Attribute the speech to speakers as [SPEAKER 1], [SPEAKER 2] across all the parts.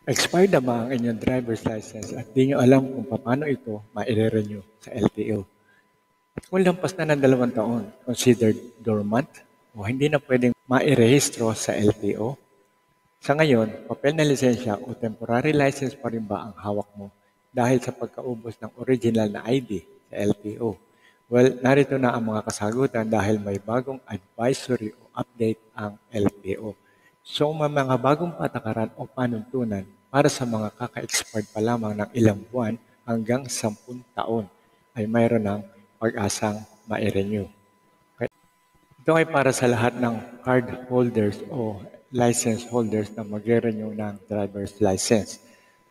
[SPEAKER 1] Expired na ba ang inyong driver's license at di nyo alam kung paano ito ma-renew sa LTO? At kung lampas na ng 2 taon, considered dormant o hindi na pwedeng ma-irehistro sa LTO? Sa ngayon, papel na lisensya o temporary license pa rin ba ang hawak mo dahil sa pagkaubos ng original na ID sa LTO? Well, narito na ang mga kasagutan dahil may bagong advisory o update ang LTO. So, may mga bagong patakaran o panuntunan para sa mga kaka-expired pa lamang ng ilang buwan hanggang 10 taon ay mayroon ng pag-asang ma-renew. Okay? Ito ay para sa lahat ng card holders o license holders na magre-renew ng driver's license.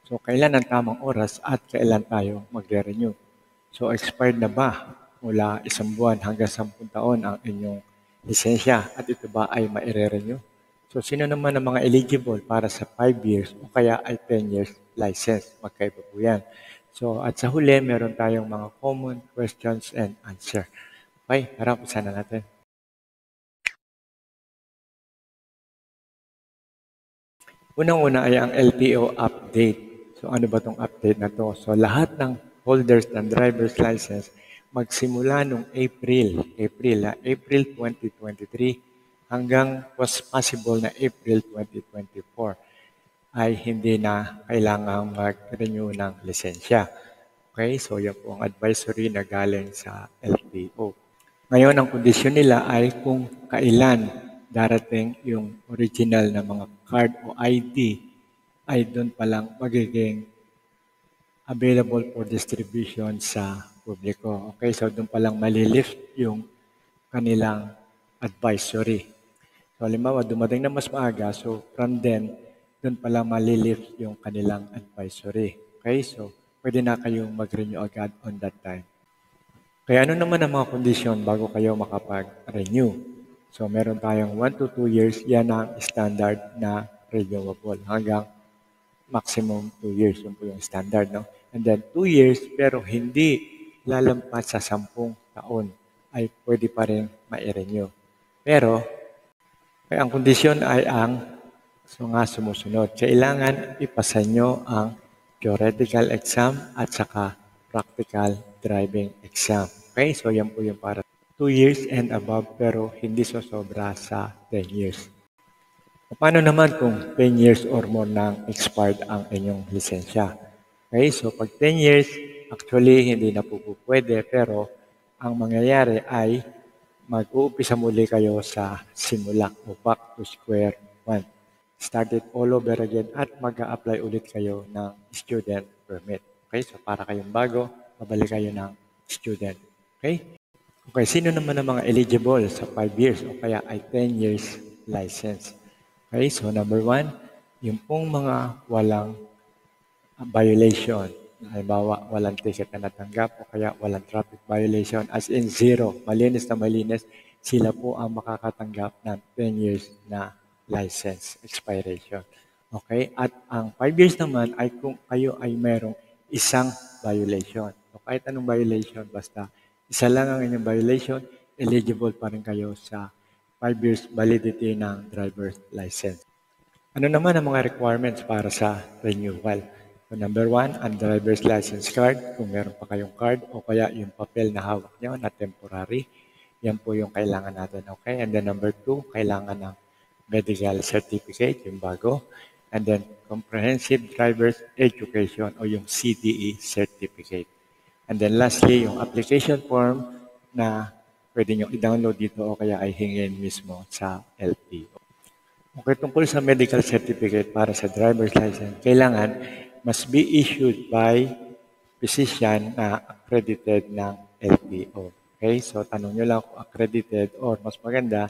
[SPEAKER 1] So, kailan ang tamang oras at kailan tayo magre-renew? So, expired na ba mula 1 buwan hanggang 10 taon ang inyong lisensya at ito ba ay maire-renew? So, sino naman ang mga eligible para sa 5 years o kaya ay 10 years license? Magkaiba po yan. So, at sa huli, meron tayong mga common questions and answer. Okay, tara, umpisa na natin. Unang-una ay ang LTO update. So ano ba itong update na to? So lahat ng holders ng driver's license magsimula nung April 2023 hanggang was possible na April 2024 ay hindi na kailangang mag-renew ng lisensya. Okay, so yan po ang advisory na galing sa LTO. Ngayon, ang kondisyon nila ay kung kailan darating yung original na mga card o ID ay doon pa lang magiging available for distribution sa publiko. Okay, so doon pa lang malilift yung kanilang advisory. So, halimbawa, dumating na mas maaga, so from then, doon pa lang malilift yung kanilang advisory. Okay, so pwede na kayong mag-renew agad on that time. Kaya ano naman ang mga kondisyon bago kayo makapag-renew? So meron tayong 1 to 2 years, yan ang standard na renewable hanggang maximum 2 years. Yun po yung standard. No? And then 2 years pero hindi lalampas sa 10 taon ay pwede pa rin ma-renew. Pero ang kondisyon ay ang sumusunod. Kailangan ipasa nyo ang theoretical exam at saka practical driving exam. Okay, so yan po yung para 2 years and above pero hindi sobra sa 10 years. Paano naman kung 10 years or more nang expired ang inyong lisensya? Okay, so pag 10 years, actually hindi na po pwede pero ang mangyayari ay mag-uumpisa muli kayo sa simula o back to square one. Start it all over again at mag-a-apply ulit kayo ng student permit. Okay, so para kayong bago, pabalik kayo ng student. Okay? Okay, sino naman ang mga eligible sa 5 years o kaya ay 10 years license? Okay, so number 1, yung pong mga walang violation. Halimbawa, walang ticket na natanggap o kaya walang traffic violation as in zero. Malinis na malinis, sila po ang makakatanggap ng 10 years na license expiration. Okay? At ang 5 years naman ay kung kayo ay mayroong isang violation. So kahit anong violation, basta isa lang ang inyong violation, eligible pa rin kayo sa 5 years validity ng driver's license. Ano naman ang mga requirements para sa renewal? So number 1, ang driver's license card. Kung meron pa kayong card o kaya yung papel na hawak nyo na temporary, yan po yung kailangan natin. Okay? And then number 2, kailangan ng medical certificate, yung bago. And then comprehensive driver's education o yung CDE certificate. And then lastly, yung application form na pwede nyo i-download dito o kaya ay hingin mismo sa LTO. Okay, tungkol sa medical certificate para sa driver's license, kailangan must be issued by physician na accredited ng LTO. Okay, so tanong nyo lang kung accredited or mas maganda,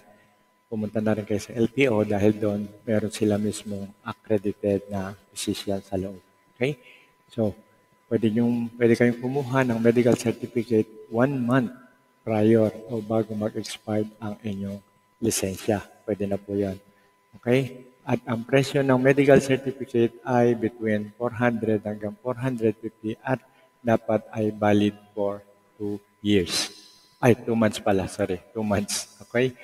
[SPEAKER 1] pumunta na rin kayo sa LTO dahil doon meron sila mismo accredited na physician sa loob. Okay, so pwede kayong kumuha ng medical certificate 1 month prior o bago mag-expire ang inyong lisensya. Pwede na po yan. Okay? At ang presyo ng medical certificate ay between 400 hanggang 450 at dapat ay valid for 2 years. Ay, 2 months pala, sorry. 2 months. Okay?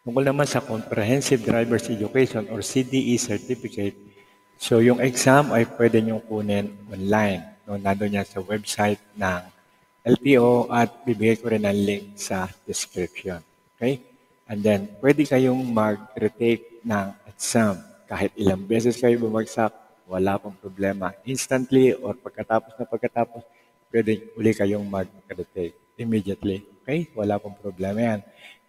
[SPEAKER 1] Tungkol naman sa Comprehensive Driver's Education or CDE certificate, So yung exam ay pwede nyo kunin online. No, nandun yan sa website ng LTO at bibigay ko rin ang link sa description. Okay? And then, pwede kayong mag-retake ng exam. Kahit ilang beses kayo bumagsak, wala pong problema. Instantly or pagkatapos, pwede uli kayong mag-retake immediately. Okay? Wala pong problema yan.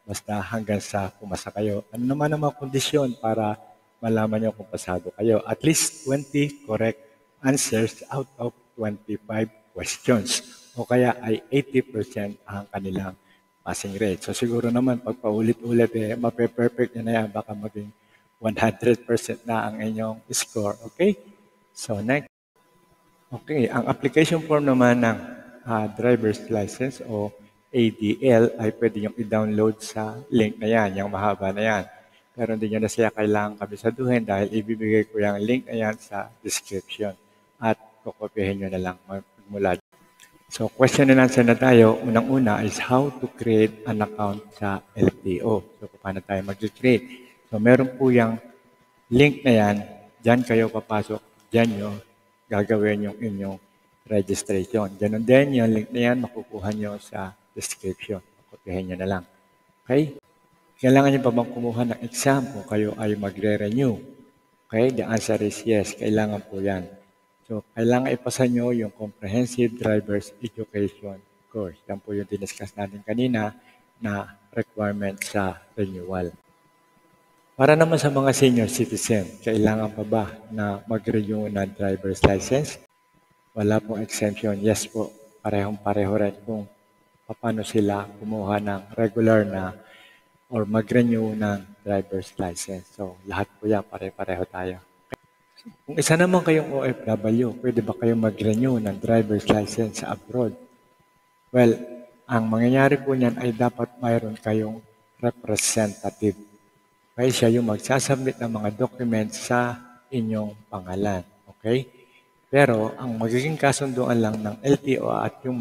[SPEAKER 1] Basta hanggang sa pumasa kayo. Ano naman ang mga kondisyon para malaman nyo kung pasado kayo? At least 20 correct answers out of 25 questions. O kaya ay 80% ang kanilang passing rate. So siguro naman pag paulit-ulit mape-perfect nyo na yan, baka maging 100% na ang inyong score. Okay? So next. Okay, ang application form naman ng driver's license o ADL ay pwede nyo i-download sa link na yan, yung mahaba na yan. Pero hindi nyo na siya kailangan kabisaduhin dahil ibibigay ko yung link na yan sa description at kukopihin nyo na lang mula. So question and answer na tayo. Unang-una is how to create an account sa LTO. So paano tayo mag-create? So meron po yung link na yan. Diyan kayo papasok. Diyan nyo gagawin yung inyong registration. Ganon din, yung link na yan, makukuha nyo sa description. Kukupihin nyo na lang. Okay? Kailangan nyo pa bang kumuha ng exam kung kayo ay magre-renew? Okay? The answer is yes. Kailangan po yan. So, kailangan ipasa nyo yung Comprehensive Driver's Education course. Yan po yung diniscuss natin kanina na requirement sa renewal. Para naman sa mga senior citizen, kailangan pa ba na mag-renew ng driver's license? Wala pong exemption. Yes po, parehong-pareho rin kung paano sila kumuha ng regular na or mag-renew ng driver's license. So, lahat po yan, pare-pareho tayo. Kung isa naman kayong OFW, pwede ba kayong mag-renew ng driver's license sa abroad? Well, ang mangyayari po niyan ay dapat mayroon kayong representative. Okay, siya yung magsasubmit ng mga documents sa inyong pangalan. Okay? Pero ang magiging kasunduan lang ng LTO at yung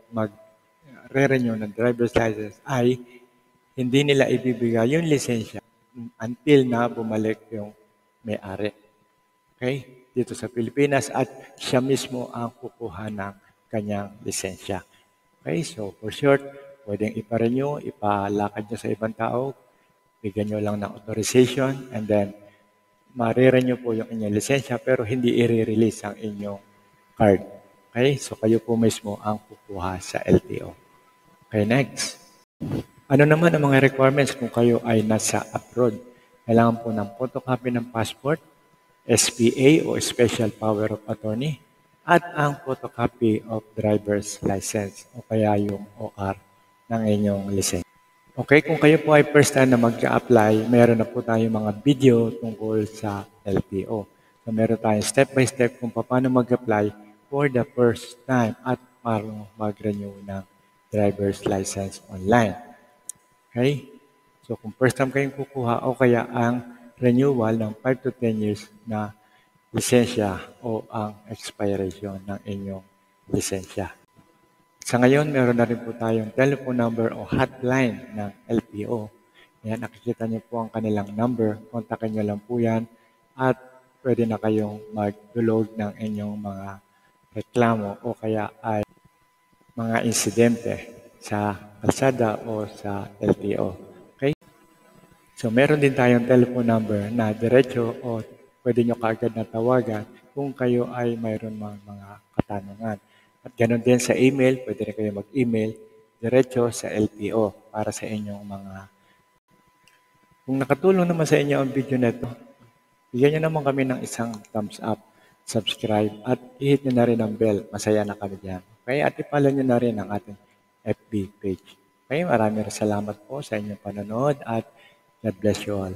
[SPEAKER 1] mag-re-renew ng driver's license ay hindi nila ibibigay yung lisensya until na bumalik yung may-ari. Okay? Dito sa Pilipinas at siya mismo ang kukuha ng kanyang lisensya. Okay? So, for short, pwedeng ipa-renew, ipalakad nyo sa ibang tao, bigyan nyo lang ng authorization, and then marirenew po yung inyong lisensya pero hindi i-release ang inyong card. Okay? So kayo po mismo ang kukuha sa LTO. Okay, next. Ano naman ang mga requirements kung kayo ay nasa abroad? Kailangan po ng photocopy ng passport, SPA o Special Power of Attorney, at ang photocopy of driver's license o kaya yung OR ng inyong lisensya. Okay, kung kayo po ay first time na mag-apply, meron na po tayong mga video tungkol sa LTO. So meron tayong step-by-step kung paano mag-apply for the first time at paano mag-renew ng driver's license online. Okay? So kung first time kayong kukuha o kaya ang renewal ng 5 to 10 years na lisensya o ang expiration ng inyong lisensya. Sa ngayon, meron na rin po tayong telephone number o hotline ng LTO. Yan, nakikita niyo po ang kanilang number. Kontakin niyo lang po yan at pwede na kayong mag-download ng inyong mga reklamo o kaya ay mga insidente sa kalsada o sa LTO. Okay? So, meron din tayong telephone number na diretso o pwede nyo kaagad na tawagan kung kayo ay mayroon mga katanungan. At ganoon din sa email, pwede rin kayo mag-email diretso sa LTO para sa inyong mga... Kung nakatulong naman sa inyo ang video na ito, bigyan nyo naman kami ng isang thumbs up, subscribe, at i-hit nyo na rin ang bell. Masaya na kami dyan. Okay? At i-follow nyo na rin ang ating FB page. Okay? Maraming salamat po sa inyong panonood at God bless you all.